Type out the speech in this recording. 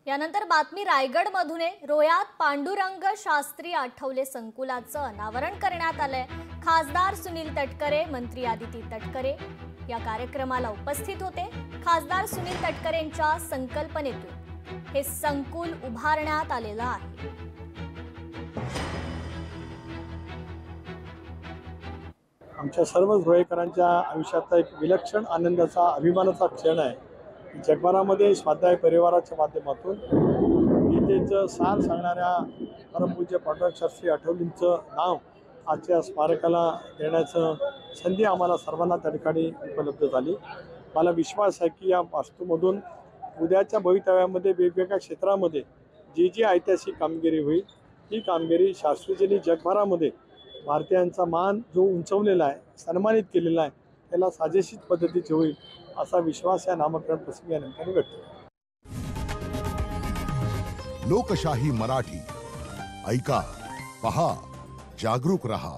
यानंतर बातमी रायगडमधून आहे। रोह्यात पांडुरंग शास्त्री आठवले संकुलाचं अनावरण करण्यात आलंय। खासदार सुनील तटकरे, मंत्री आदिती तटकरे या कार्यक्रमाला उपस्थित होते। खासदार सुनील तटकरेंच्या संकल्पनेतून हे संकुल उभारण्यात आलेलं आहे। आमच्या सर्व रोहेकरांच्या आयुष्यातला एक विलक्षण आनंदाचा अभिमानाचा क्षण आहे। जगभरामध्ये स्वाध्याय परिवाराच्या माध्यमातून गीतेचं सार सांगणाऱ्या परमपूज्य पांडुरंग शास्त्री आठवलेंचं नाव आजच्या स्मारकाला देण्याचं संधी आम्हाला सर्वांना त्या ठिकाणी उपलब्ध झाली। मला विश्वास आहे की या वास्तूमधून उद्याच्या भवितव्यामध्ये वेगवेगळ्या क्षेत्रामध्ये जी ऐतिहासिक कामगिरी होईल, ही कामगिरी शास्त्रीजींनी जगभरामध्ये भारतीयांचा मान जो उंचवलेला आहे, सन्मानित केलेला आहे, त्याला साजेशीच पद्धतीचे होईल असा विश्वास या नामकरण प्रसंगी या निमित्ताने व्यक्त केला। लोकशाही मराठी ऐका, पहा, जागरूक रहा।